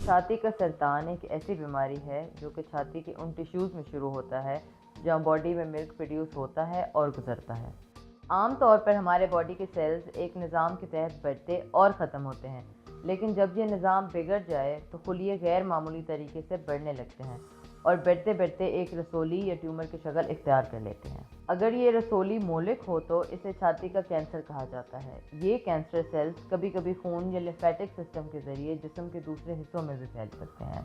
چھاتی کا سرطان ایک ایسی بیماری ہے جو کہ چھاتی کے ان ٹیشوز میں شروع ہوتا ہے جہاں باڈی میں ملک پروڈیوس ہوتا ہے اور گزرتا ہے۔ عام طور پر ہمارے باڈی کے سیلز ایک نظام کے تحت بڑھتے اور ختم ہوتے ہیں، لیکن جب یہ نظام بگڑ جائے تو خلیے غیر معمولی طریقے سے بڑھنے لگتے ہیں اور بڑھتے بڑھتے ایک رسولی یا ٹیومر کی شکل اختیار کر لیتے ہیں۔ اگر یہ رسولی مہلک ہو تو اسے چھاتی کا کینسر کہا جاتا ہے۔ یہ کینسر سیلز کبھی کبھی خون یا لیمفیٹک سسٹم کے ذریعے جسم کے دوسرے حصوں میں بھی پھیل سکتے ہیں۔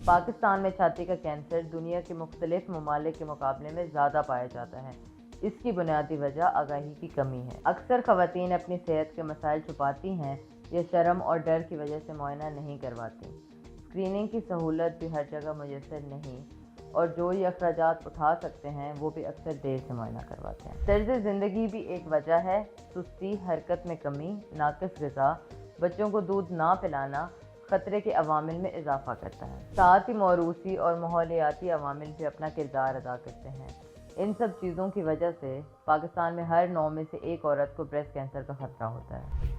پاکستان میں چھاتی کا کینسر دنیا کے مختلف ممالک کے مقابلے میں زیادہ پایا جاتا ہے۔ اس کی بنیادی وجہ آگاہی کی کمی ہے۔ اکثر خواتین اپنی صحت کے مسائل چھپاتی ہیں یا شرم اور ڈر کی وجہ سے معائنہ نہیں کرواتی۔ اسکریننگ کی سہولت بھی ہر جگہ میسر نہیں، اور جو یہ اخراجات اٹھا سکتے ہیں وہ بھی اکثر دیر سے معائنہ کرواتے ہیں۔ طرز زندگی بھی ایک وجہ ہے۔ سستی، حرکت میں کمی، ناقص غذا، بچوں کو دودھ نہ پلانا خطرے کے عوامل میں اضافہ کرتا ہے۔ ساتھ ہی موروثی اور ماحولیاتی عوامل بھی اپنا کردار ادا کرتے ہیں۔ ان سب چیزوں کی وجہ سے پاکستان میں ہر 9 میں سے 1 عورت کو بریسٹ کینسر کا خطرہ ہوتا ہے۔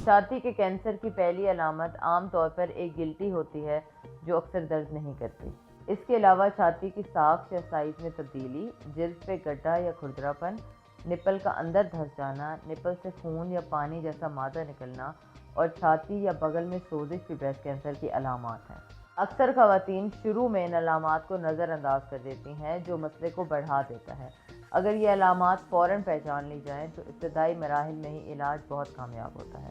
چھاتی کے کینسر کی پہلی علامت عام طور پر ایک گلٹی ہوتی ہے جو اکثر درد نہیں کرتی۔ اس کے علاوہ چھاتی کی ساخت یا سائز میں تبدیلی، جلد پہ گڈھا یا کھردرا پن، نپل کا اندر دھس جانا، نپل سے خون یا پانی جیسا مادہ نکلنا اور چھاتی یا بغل میں سوزش بھی بریسٹ کینسر کی علامات ہیں۔ اکثر خواتین شروع میں ان علامات کو نظر انداز کر دیتی ہیں، جو مسئلے کو بڑھا دیتا ہے۔ اگر یہ علامات فوراً پہچان لی جائیں تو ابتدائی مراحل میں ہی علاج بہت کامیاب ہوتا ہے۔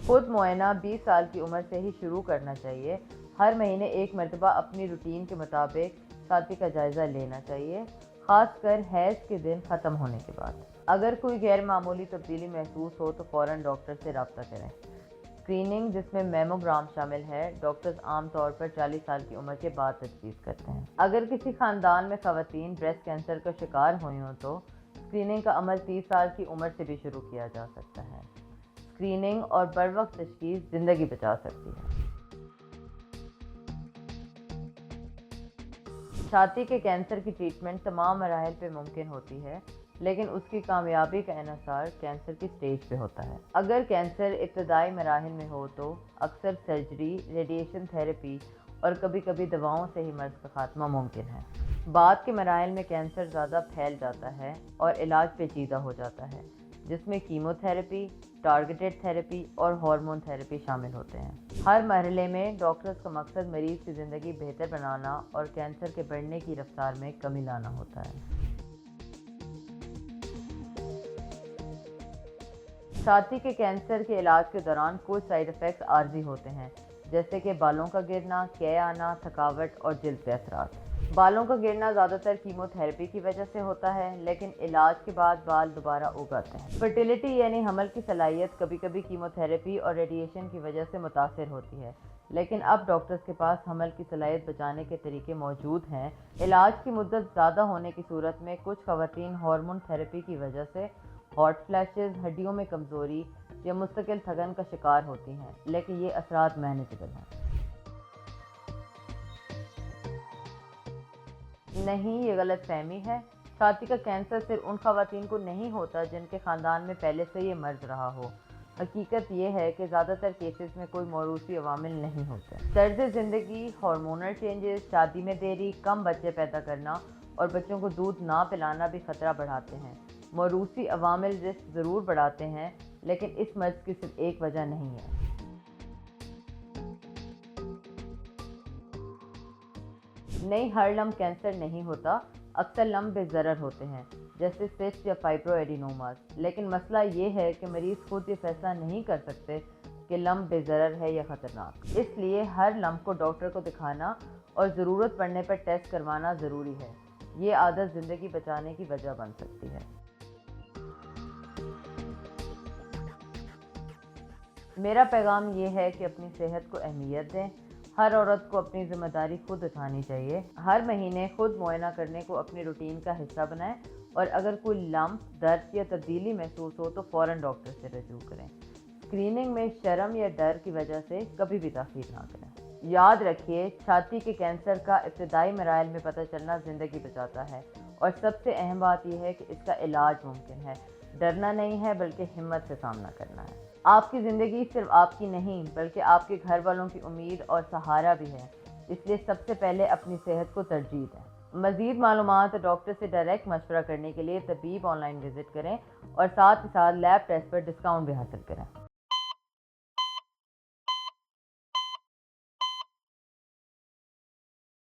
خود معائنہ 20 سال کی عمر سے ہی شروع کرنا چاہیے۔ ہر مہینے 1 مرتبہ اپنی روٹین کے مطابق چھاتی کا جائزہ لینا چاہیے، خاص کر حیض کے دن ختم ہونے کے بعد۔ اگر کوئی غیر معمولی تبدیلی محسوس ہو تو فوراً ڈاکٹر سے رابطہ کریں۔ اسکریننگ، جس میں میموگرام شامل ہے، ڈاکٹرز عام طور پر 40 سال کی عمر کے بعد تجویز کرتے ہیں۔ اگر کسی خاندان میں خواتین بریسٹ کینسر کا شکار ہوئی ہوں تو اسکریننگ کا عمل 30 سال کی عمر سے بھی شروع کیا جا سکتا ہے۔ اسکریننگ اور بروقت تشخیص زندگی بچا سکتی ہے۔ چھاتی کے کینسر کی ٹریٹمنٹ تمام مراحل پہ ممکن ہوتی ہے، لیکن اس کی کامیابی کا انحصار کینسر کی سٹیج پہ ہوتا ہے۔ اگر کینسر ابتدائی مراحل میں ہو تو اکثر سرجری، ریڈیشن تھراپی اور کبھی کبھی دواؤں سے ہی مرض کا خاتمہ ممکن ہے۔ بعد کے مراحل میں کینسر زیادہ پھیل جاتا ہے اور علاج پیچیدہ ہو جاتا ہے، جس میں کیمو تھراپی، ٹارگیٹڈ تھراپی اور ہارمون تھراپی شامل ہوتے ہیں۔ ہر مرحلے میں ڈاکٹرز کا مقصد مریض کی زندگی بہتر بنانا اور کینسر کے بڑھنے کی رفتار میں کمی لانا ہوتا ہے۔ چھاتی کے کینسر کے علاج کے دوران کچھ سائیڈ ایفیکٹس عارضی ہوتے ہیں، جیسے کہ بالوں کا گرنا، کیے آنا، تھکاوٹ اور جلد پہ اثرات۔ بالوں کا گرنا زیادہ تر کیمو تھراپی کی وجہ سے ہوتا ہے، لیکن علاج کے بعد بال دوبارہ اگ آتے ہیں۔ فرٹیلیٹی یعنی حمل کی صلاحیت کبھی کبھی کیمو تھراپی اور ریڈیشن کی وجہ سے متاثر ہوتی ہے، لیکن اب ڈاکٹرز کے پاس حمل کی صلاحیت بچانے کے طریقے موجود ہیں۔ علاج کی مدت زیادہ ہونے کی صورت میں کچھ خواتین ہارمون تھراپی کی وجہ سے ہاٹ فلیشز، ہڈیوں میں کمزوری یا مستقل تھکن کا شکار ہوتی ہیں، لیکن یہ اثرات مینیجبل ہیں۔ نہیں، یہ غلط فہمی ہے۔ چھاتی کا کینسر صرف ان خواتین کو نہیں ہوتا جن کے خاندان میں پہلے سے یہ مرض رہا ہو۔ حقیقت یہ ہے کہ زیادہ تر کیسز میں کوئی موروثی عوامل نہیں ہوتے۔ طرز زندگی، ہارمونل چینجز، شادی میں دیری، کم بچے پیدا کرنا اور بچوں کو دودھ نہ پلانا بھی خطرہ بڑھاتے ہیں۔ موروثی عوامل رسک ضرور بڑھاتے ہیں، لیکن اس مرض کی صرف ایک وجہ نہیں ہے۔ نہیں، ہر لمپ کینسر نہیں ہوتا۔ اکثر لمپ بے ضرر ہوتے ہیں، جیسے سسٹ یا فائبرو ایڈینوماز، لیکن مسئلہ یہ ہے کہ مریض خود یہ فیصلہ نہیں کر سکتے کہ لمپ بے ضرر ہے یا خطرناک۔ اس لیے ہر لمپ کو ڈاکٹر کو دکھانا اور ضرورت پڑنے پر ٹیسٹ کروانا ضروری ہے۔ یہ عادت زندگی بچانے کی وجہ بن سکتی ہے۔ میرا پیغام یہ ہے کہ اپنی صحت کو اہمیت دیں۔ ہر عورت کو اپنی ذمہ داری خود اٹھانی چاہیے۔ ہر مہینے خود معائنہ کرنے کو اپنی روٹین کا حصہ بنائیں، اور اگر کوئی لمپ، درد یا تبدیلی محسوس ہو تو فوراً ڈاکٹر سے رجوع کریں۔ اسکریننگ میں شرم یا ڈر کی وجہ سے کبھی بھی تاخیر نہ کریں۔ یاد رکھیے، چھاتی کے کینسر کا ابتدائی مراحل میں پتہ چلنا زندگی بچاتا ہے، اور سب سے اہم بات یہ ہے کہ اس کا علاج ممکن ہے۔ ڈرنا نہیں ہے بلکہ ہمت سے سامنا کرنا ہے۔ آپ کی زندگی صرف آپ کی نہیں بلکہ آپ کے گھر والوں کی امید اور سہارا بھی ہے، اس لیے سب سے پہلے اپنی صحت کو ترجیح دیں۔ مزید معلومات اور ڈاکٹر سے ڈائریکٹ مشورہ کرنے کے لیے طبیب آن لائن وزٹ کریں، اور ساتھ ہی ساتھ لیب ٹیسٹ پر ڈسکاؤنٹ بھی حاصل کریں۔